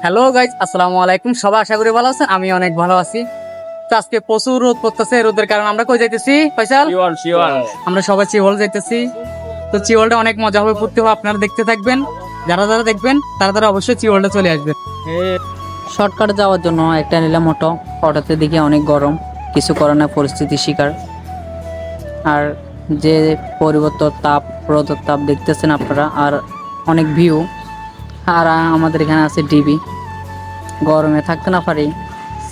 Hello guys, আসসালামু আলাইকুম। সবাই আশা করি ভালো আছেন, আমি অনেক ভালো আছি। তো আজকে প্রচুর রোদ পড়তেছে, রোদের কারণে আমরা কই যাইতেছি ফয়সাল? আমরা সবাই চিওল যাইতেছি। তো চিওলটা অনেক মজা হবে, পড়তে হবে, আপনারা দেখতে থাকবেন। যারা যারা দেখবেন তারা অবশ্যই চিওলটা চলে আসবে। শর্টকাট যাওয়ার জন্য একটা নিলাম অটো। অটোতে দিকে অনেক গরম, কিছু করার না, পরিস্থিতি শিকার। আর যে পরিবর্তন তাপ, রোদের তাপ দেখতেছেন আপনারা, আর অনেক ভিউ। আর আমাদের এখানে আছে ডিবি, গরমে থাকতে না পারি,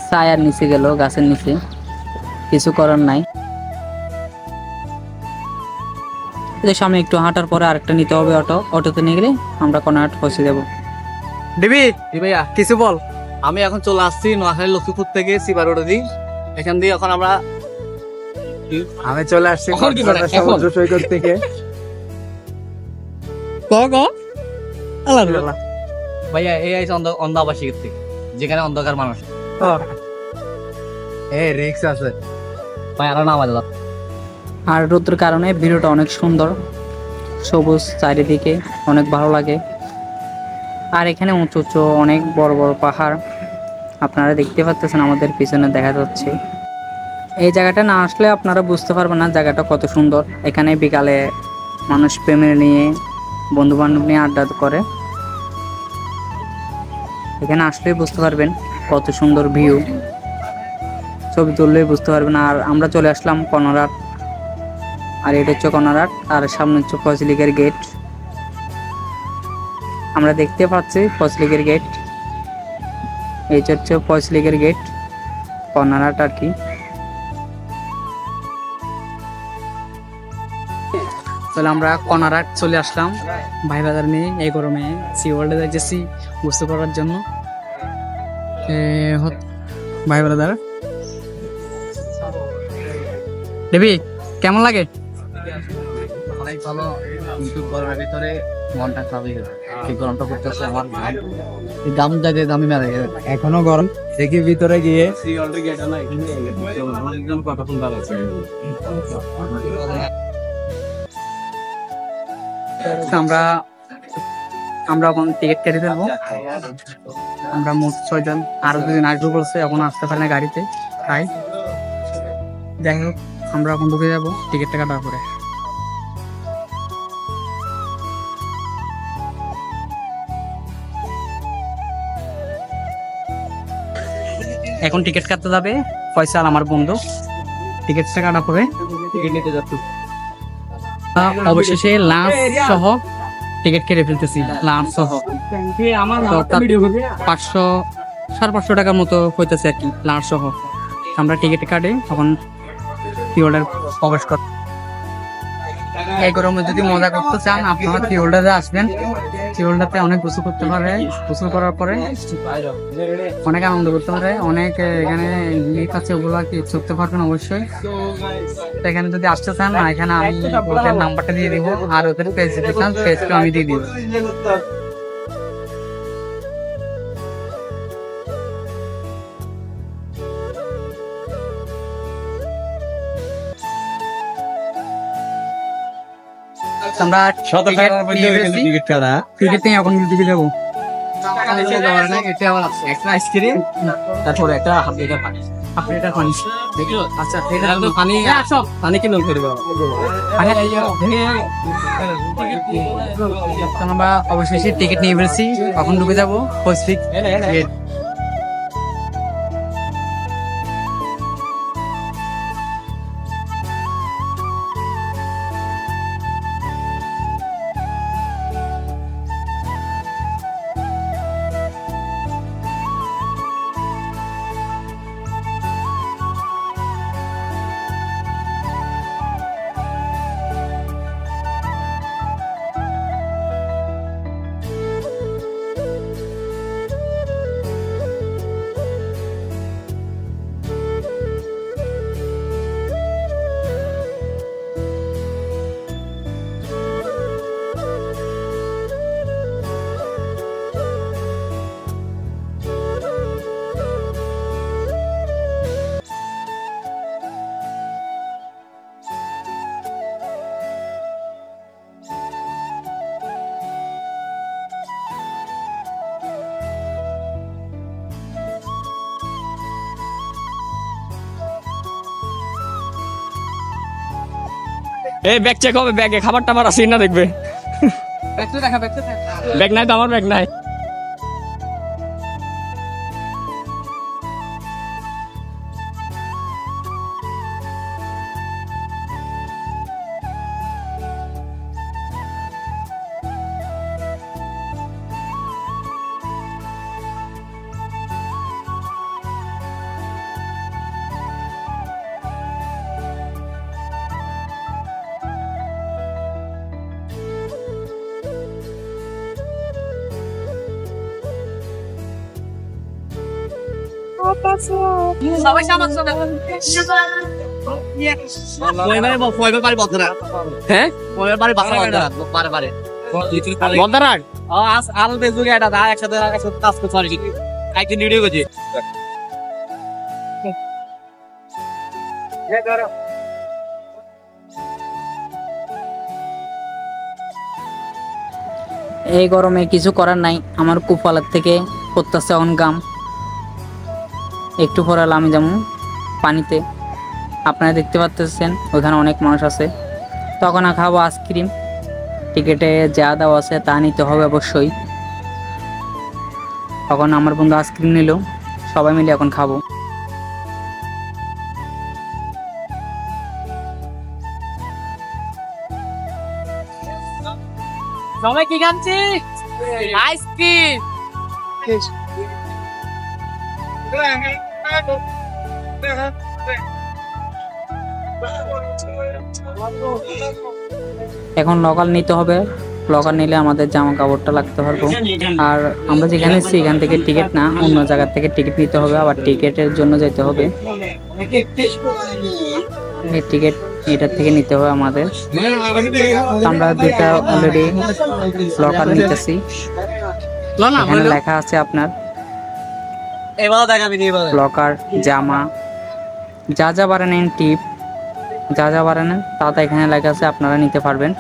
ছায়ার নিচে গেল, গাছের নিচে, কিছু করার নাই। এদের সামনে একটু হাঁটার পরে আরেকটা নিতে হবে অটো। অটোতে নিয়ে গেলে আমরা কোনাহাট পৌঁছে যাবো। ডিবি ভাইয়া কিছু বল। আমি এখন চলে আসছি নোয়াখালী লক্ষ্মীপুর থেকে সিপারোডি। এখান দিয়ে এখন আমরা আমি চলে আসছি এখন কি করে? সমুদ্র সৈকত থেকে। ভাইয়া এই আইসি অন্ধ আবাসিকের থেকে, যেখানে অন্ধকার মানুষ। রিক্স আছে ভাই আরো নাম আছে। আর রোদের কারণে ভিডিওটা অনেক সুন্দর, সবুজ চারিদিকে, অনেক ভালো লাগে। আর এখানে উঁচু উঁচু অনেক বড় বড় পাহাড় আপনারা দেখতে পাচ্ছেন, আমাদের পিছনে দেখা যাচ্ছে। এই জায়গাটা না আসলে আপনারা বুঝতে পারবেন না জায়গাটা কত সুন্দর। এখানে বিকালে মানুষ প্রেমে নিয়ে, বন্ধু বান্ধব নিয়ে আড্ডা করে। এখানে আসলেই বুঝতে পারবেন কত সুন্দর ভিউ, ছবি তুললেই বুঝতে পারবেন। আর আমরা চলে আসলাম কর্নারহাট, আর এটা হচ্ছে কর্নারহাট, আর সামনে হচ্ছে ফজলিগের গেট। আমরা দেখতে পাচ্ছি ফজলিগের গেট, এই হচ্ছে ফজলিগের গেট, কর্নারহাট আর কি। তাহলে আমরা কর্নারহাট চলে আসলাম ভাই বাজার নিয়ে। এই গরমে চিওলটা যাইতেছি বুঝতে পারার জন্য। ভাই বাজার দেবী কেমন লাগে? অনেক ভালো, কিন্তু গরমের ভিতরে মনটা খারাপ হয়ে গেছে। এই গরমটা করতেছে আমার দাম যাতে দামি মেরে গেছে। এখনো গরম, দেখি ভিতরে গিয়ে আমরা আমরা এখন টিকিট কেটে দেবো। আমরা মোট 6 জন, আরো 2 জন আসবো বলছে, এখন আসতে পারে না গাড়িতে। তাই যাই হোক, আমরা এখন ঢুকে যাবো টিকিটটা কাটার পরে। এখন টিকিট কাটতে যাবে ফয়সাল, আমার বন্ধু। টিকিটটা কাটার পরে টিকিট নিতে যাচ্ছি। অবশেষে লাঞ্চ সহ টিকিট কেটে ফেলতেছি, লাঞ্চ সহ। তো 500 550 টাকার মতো হইতেছে আর কি, লাঞ্চ সহ। আমরা টিকিট কাটে তখন থিওল্ডার প্রবেশ কর। এই গরমে যদি মজা করতে চান আপনারা থিওল্ডারে আসবেন। থিওল্ডাতে অনেক গোসল করতে পারে, গোসল করার পরে অনেক আনন্দ করতে পারে, অনেক এখানে লিফট আছে, ওগুলো কি চড়তে পারবেন অবশ্যই। তো এখানে যদি আসতে চান, এখানে আমি ওদের নাম্বারটা দিয়ে দিব, আর ওদের পেজ দিতে চান পেজটা আমি দিয়ে দিব। আমরা টিকিট নিয়ে এখন দিকে যাবো। একটা আইসক্রিম, তারপরে একটা হাফ লিটার পানি। আচ্ছা, পানি পানি কিনে করবো। আমরা অবশেষে টিকিট নিয়ে ফেলছি, এখন ঢুকে যাবো পশ্চিম গেট। এই ব্যাগ চেক হবে, ব্যাগে খাবার টাবার আছে না দেখবে। ব্যাগ নাই তো, আমার ব্যাগ নাই। হ্যাঁ বলদারাট আল ফেসবুকে এটা দা একসাথে কাজ করতে পারি একদিন ভিডিও করছি। এই গরমে কিছু করার নাই, আমার কুপালের থেকে পড়তেছে এখন গাম। একটু পরে আমি যেমন পানিতে, আপনারা দেখতে পাচ্ছেন ওইখানে অনেক মানুষ আছে। তখন খাবো আইসক্রিম, টিকিটে যা দেওয়া আছে তা নিতে হবে অবশ্যই। তখন আমার বন্ধু আইসক্রিম নিল, সবাই মিলে এখন খাবো। সবাই কি খাচ্ছি? আইসক্রিম। এখন লকাল নিতে হবে, লকাল নিলে আমাদের জামা কাপড়টা লাগতে পারবো। আর আমরা যেখানে এসেছি এখান থেকে টিকিট না, অন্য জায়গা থেকে টিকিট নিতে হবে, আবার টিকিটের জন্য যেতে হবে। এই টিকিট এটার থেকে নিতে হবে আমাদের। আমরা দুটা অলরেডি লকাল নিতেছি। এখানে লেখা আছে আপনার লকার, জামা, যা যা বাড়ান টিপ, যা যা বাড়ান তা তা এখানে লেখা আছে, আপনারা নিতে পারবেন।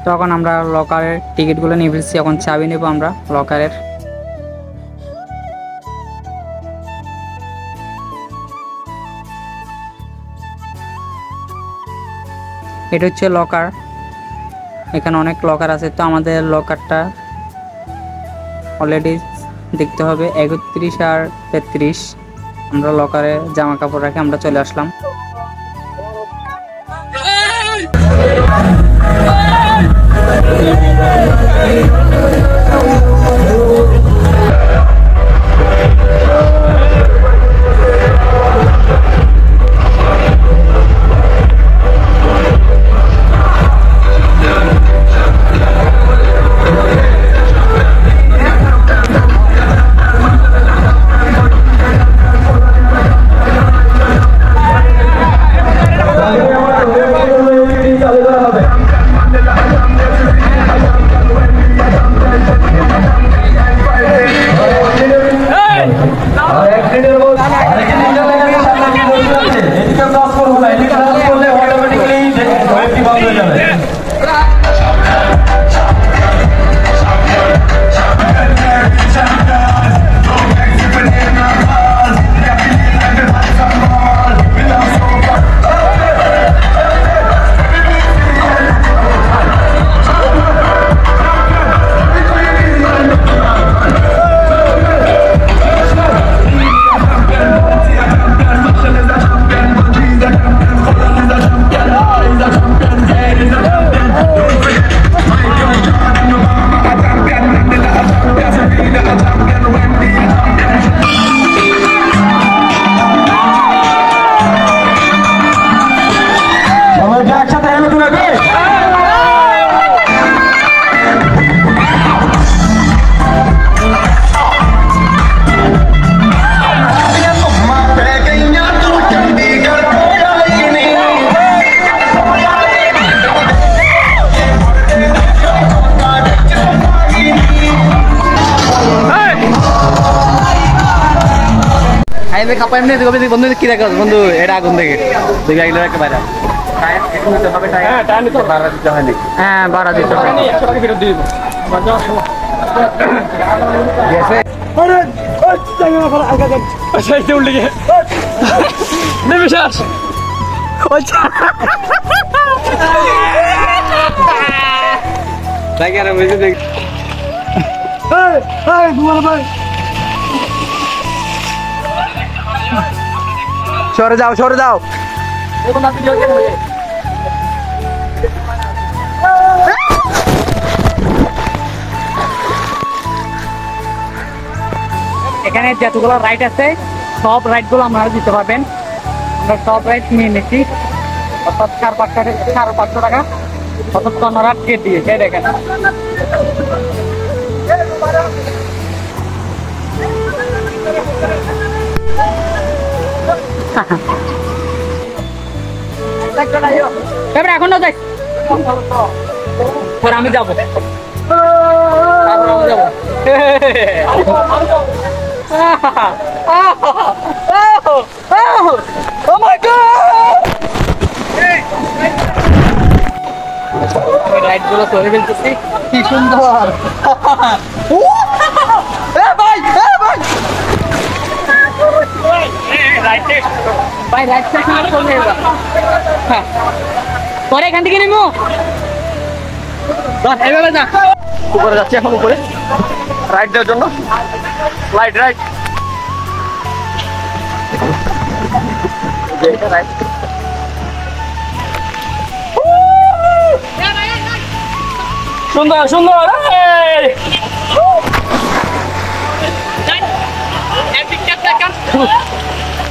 তখন আমরা লকারের টিকিটগুলো নিয়ে ফেলছি, এখন চাবি নেব আমরা লকারের। এটা হচ্ছে লকার, এখানে অনেক লকার আছে। তো আমাদের লকারটা অলরেডি দেখতে হবে 31 আর 33। আমরা লকারে জামা কাপড় রাখে আমরা চলে আসলাম। বন্ধু কি দেখো বন্ধু, এটা আগুন দেখে দেখি আইলো একেবারে হ্যাঁ ভাড়া দিতে হবে। সাইডে উল্টে গিয়ে নেমে শ্বাস সরে যাও, সরে যাও। এখানে যতগুলো রাইড আছে সব রাইড গুলো আপনারা দিতে পারবেন। আমরা সব রাইড নিয়ে নিচ্ছি, অর্থাৎ 550 টাকা অর্থাৎ আপনারা টিকিট দিয়ে সেই দেখেন। এবার এখন না যাই, পরে আমি যাবো, তারপর আমি যাবো। রাইড গুলো করে ফেলতেছি, কি সুন্দর। ভাই রাইট সাইড চলে এবার, পরে এখান থেকে নেবো। এইভাবে যা, উপরে যাচ্ছি এখন, উপরে রাইড দেওয়ার জন্য। রাইড রাইড সুন্দর সুন্দর।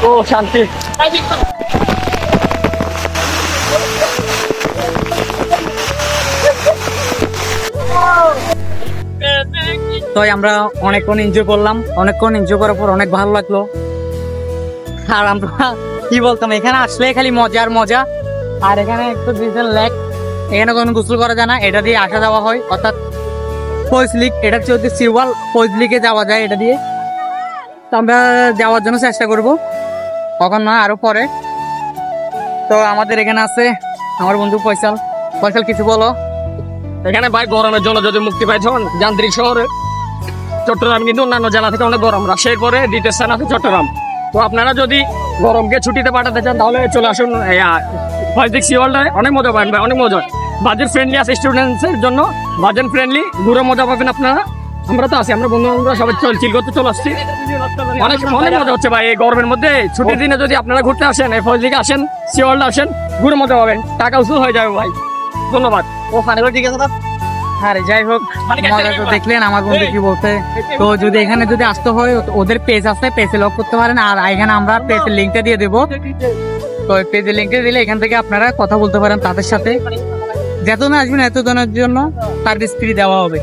ও শান্তি। তো আমরা অনেকক্ষণ এনজয় করলাম, অনেকক্ষণ এনজয় করার পর অনেক ভালো লাগলো। আর আমরা কি বলতাম, এখানে আসলে খালি মজা আর মজা। আর এখানে একটু ডিজেল লেক, এখানে কোনো গোসল করা যায় না, এটা দিয়ে আসা যাওয়া হয়, অর্থাৎ ফয়েজ লিক, এটা হচ্ছে সিওয়াল ফয়েজ লিকে যাওয়া যায় এটা দিয়ে। তো আমরা যাওয়ার জন্য চেষ্টা করবো, কখন না আরো পরে। তো আমাদের এখানে আছে আমার বন্ধু ফয়সাল। ফয়সাল কিছু বলো। এখানে ভাই গরমের জন্য যদি মুক্তি পাইছেন যান্ত্রিক শহরে চট্টগ্রাম, কিন্তু অন্যান্য জেলা থেকে অনেক গরম। রাজশাহীর পরে দ্বিতীয় স্থান আছে চট্টগ্রাম। তো আপনারা যদি গরমকে ছুটিতে পাঠাতে চান তাহলে চলে আসুন ফয়েজ সিওয়ালটায়, অনেক মজা পাবেন ভাই, অনেক মজা। বাজেট ফ্রেন্ডলি আছে স্টুডেন্টসের জন্য, বাজেট ফ্রেন্ডলি, ঘুরে মজা পাবেন আপনারা। আমরা তো আছি, আমরা বন্ধু বান্ধবরা সবাই চিল করতে চলে আসছি, অনেক অনেক মজা হচ্ছে ভাই। এই গরমের মধ্যে ছুটির দিনে যদি আপনারা ঘুরতে আসেন, এই ফয়েজ লিগে আসেন, সিওয়ালটা আসেন, ঘুরে মজা পাবেন, টাকা উসুল হয়ে যাবে ভাই। ধন্যবাদ। ওখানে ঠিক আছে না? আরে যাই হোক, মজা তো দেখলেন আমার বন্ধু কি বলতে। তো যদি এখানে যদি আসতে হয়, ওদের পেজ আছে, পেজে লক করতে পারেন। আর এখানে আমরা পেজের লিঙ্কটা দিয়ে দেবো। তো পেজের লিঙ্কটা দিলে এখান থেকে আপনারা কথা বলতে পারেন তাদের সাথে। যতজন আসবেন এতজনের জন্য সার্ভিস ফ্রি দেওয়া হবে।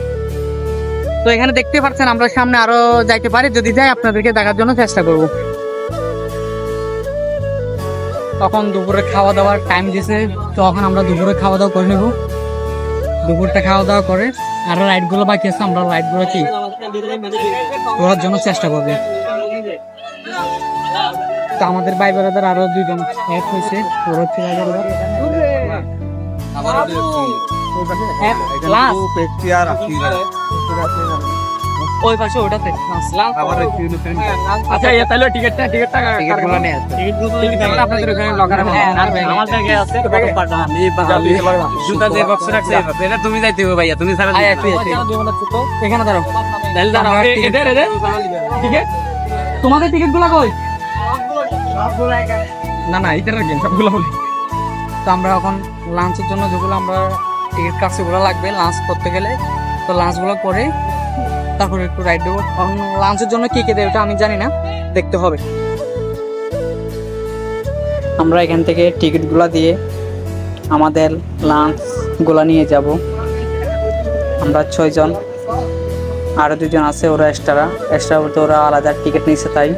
তো এখানে দেখতে পাচ্ছেন আমরা সামনে আরো যাইতে পারি, যদি যাই আপনাদেরকে দেখার জন্য চেষ্টা করব। তখন দুপুরে খাওয়া দাওয়ার টাইম দিয়েছে, তখন আমরা দুপুরে খাওয়া দাওয়া করে নেব। দুপুরটা খাওয়া দাওয়া করে আরো রাইড গুলো বাকি আছে, আমরা রাইড গুলো কি করার জন্য চেষ্টা করবো। তো আমাদের ভাই বেড়াদের আরো 2 জন এক হয়েছে, ওরা হচ্ছে ভাই বেড়াদার। ওই পাশে ওটাতে আচ্ছা তাহলে টিকিটটা আপনাদের ওখানে লগানো আছে। জুতা যে বক্স রাখছে এটা তুমি যাইতে হবে ভাইয়া, তুমি ছাড়া এখানে দাঁড়াও, এদের টিকিট, তোমাদের টিকিট গুলা কই? না না এদের রাখবেন সবগুলো বলি। তো আমরা এখন লাঞ্চের জন্য যেগুলো আমরা টিকিট কাটছি ওগুলো লাগবে লাঞ্চ করতে গেলে। তো লাঞ্চ গুলো করে তারপরে একটু রাইড দেবো। এখন লাঞ্চের জন্য কি কি দেবে ওটা আমি জানি না, দেখতে হবে। আমরা এখান থেকে টিকিট গুলা দিয়ে আমাদের লাঞ্চ গুলা নিয়ে যাব। আমরা 6 জন, আরো 2 জন আছে, ওরা এক্সট্রা বলতে ওরা আলাদা টিকিট নিয়েছে তাই।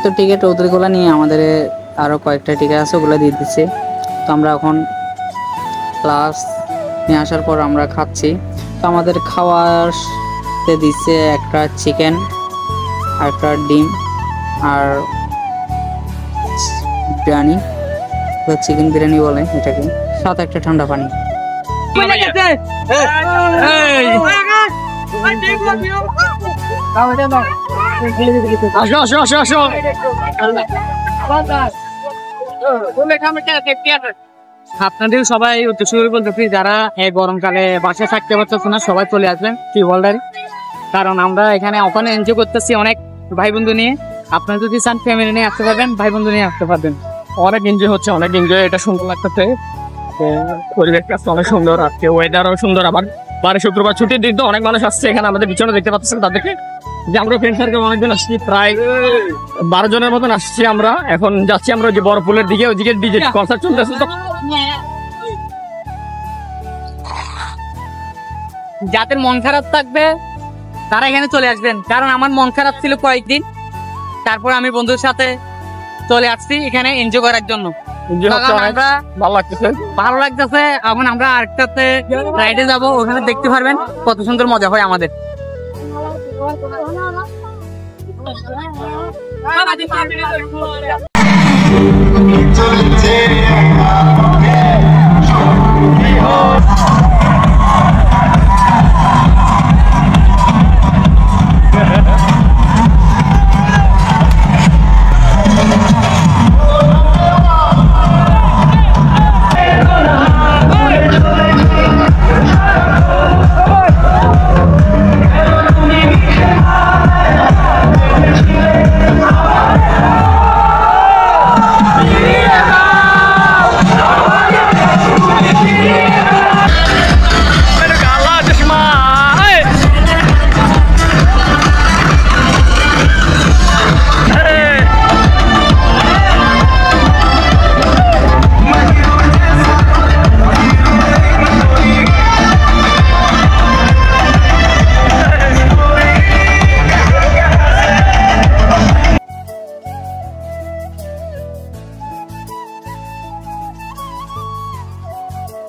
তো টিকিট ওদেরগুলো নিয়ে আমাদের আরো কয়েকটা টিকিট আছে, ওগুলো দিয়ে দিচ্ছে। তো আমরা এখন ক্লাস নিয়ে আসার পর আমরা খাচ্ছি। তো আমাদের খাওয়াতে দিচ্ছে একটা চিকেন আর একটা ডিম আর বিরিয়ানি। চিকেন বিরিয়ানি বলে এটাকে, সাথে একটা ঠান্ডা পানি। আসো আসো আসো আসো। আপনাদের সবাই উদ্দেশ্য করে বলতেছি, যারা এই গরমকালে বাসায় থাকতে পারতেছে না সবাই চলে আসবেন টিউবওয়েলটারে, কারণ আমরা এখানে ওখানে এনজয় করতেছি অনেক ভাই বন্ধু নিয়ে। আপনারা যদি চান ফ্যামিলি নিয়ে আসতে পারবেন, ভাই বন্ধু নিয়ে আসতে পারবেন। অনেক এনজয় হচ্ছে, অনেক এনজয়, এটা সুন্দর লাগতেছে। পরিবেশটা অনেক সুন্দর, আজকে ওয়েদারও সুন্দর। আবার বারে শুক্রবার ছুটির দিন তো অনেক মানুষ আসছে এখানে, আমাদের পিছনে দেখতে পাচ্ছেন তাদেরকে। যে আমরা ফ্রেন্ড সার্কেল অনেকদিন আসছি, প্রায় 12 জনের মতন আসছি আমরা। এখন যাচ্ছি আমরা যে বড় পুলের দিকে, ওইদিকে ডিজে কনসার্ট চলতেছে। তো যাদের মন খারাপ থাকবে তারা এখানে চলে আসবেন, কারণ আমার মন খারাপ ছিল কয়েকদিন, তারপর আমি বন্ধুর সাথে চলে আসছি এখানে এনজয় করার জন্য। enjoy হচ্ছে কারণ অনেক, আমরা ভালো লাগতেছে। ভালো লাগতেছে। এখন আমরা আরেকটাতে রাইডে যাব, ওখানে দেখতে পারবেন কত সুন্দর মজা হয় আমাদের।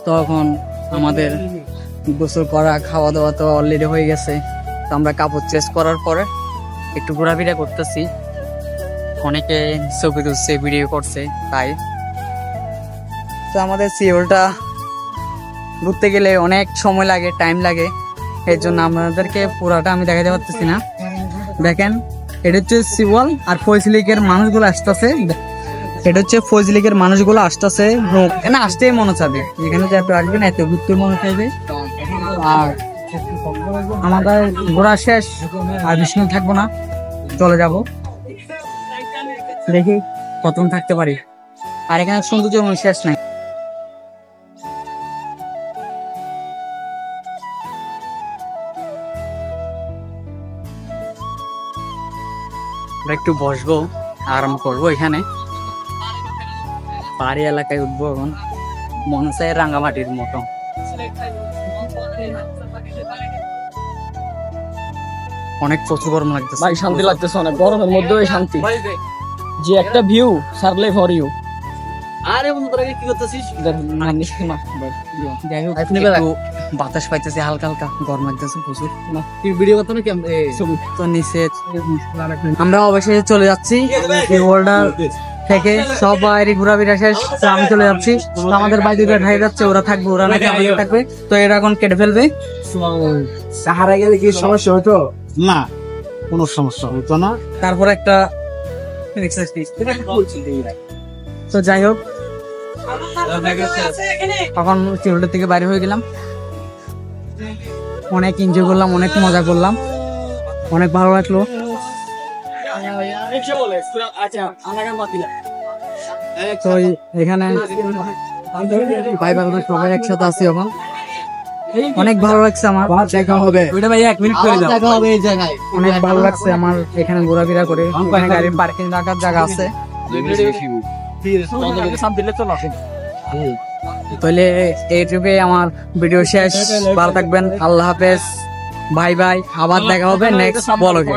তখন আমাদের গোসল করা, খাওয়া দাওয়া তো অলরেডি হয়ে গেছে। তো আমরা কাপড় চেঞ্জ করার পরে একটু ঘোরাফেরা করতেছি। অনেকে ছবি তুলছে, ভিডিও করছে, তাই তো আমাদের সিওলটা ঘুরতে গেলে অনেক সময় লাগে, টাইম লাগে। এর জন্য আপনাদেরকে পুরাটা আমি দেখাতে পারতেছি না। দেখেন, এটা হচ্ছে সিওল আর ফয়জলিকের মানুষগুলো আসতেছে। এটা হচ্ছে ফয়জলিকের মানুষগুলো আসতেছে, না আসতেই মনে চাবে এখানে যে আপনি আসবেন, এত ঘুরতে মনে চাইবে। আর আমাদের ঘোরা শেষ, আর বেশি থাকবো না, চলে যাব। দেখি কতক্ষণ থাকতে পারি। আর এখানে সৌন্দর্য মনে শেষ নাই। একটু বসবো, আরাম করবো এখানে। পাহাড়ি এলাকায় উঠবো এখন, মনে চাই রাঙ্গামাটির মতো। অনেক প্রচুর গরম লাগতেছে ভাই, শান্তি লাগতেছে অনেক, গরমের মধ্যেও এই শান্তি। যে একটা ভিউ, সারলে ফর ইউ। আরে বন্ধুরা কি করতেছিস? যাই হোক, আপনি একটু বাতাস পাইতেছে হালকা হালকা, গরম লাগতেছে প্রচুর। ভিডিও করতে নাকি তো নিচে আমরা অবশ্যই চলে যাচ্ছি ওয়ার্ল্ডার থেকে, সবাই ঘোরাফেরা শেষ। তো আমি চলে যাচ্ছি। তো আমাদের ভাই দুটো ঢাই যাচ্ছে, ওরা থাকবে, ওরা নাকি আমাদের থাকবে। তো এরা এখন কেটে ফেলবে। সাহারা গেলে কি সমস্যা হতো? না, কোনো সমস্যা হতো না। তারপর একটা তো যাই হোক, তখন সিলেট থেকে বাইরে হয়ে গেলাম। অনেক এনজয় করলাম, অনেক মজা করলাম, অনেক ভালো লাগলো। তো এখানে ভাই বাবা সবাই একসাথে আছি এখন, অনেক ভালো লাগছে আমার। দেখা হবে, এক মিনিট করে দাও। দেখা হবে এই জায়গায়। অনেক ভালো লাগছে আমার এখানে ঘোরাফেরা করে। এখানে গাড়ির পার্কিং রাখার জায়গা আছে। তাহলে এইটুকুই আমার ভিডিও শেষ। ভালো থাকবেন, আল্লাহ হাফেজ, বাই বাই। আবার দেখা হবে নেক্সট ব্লগে।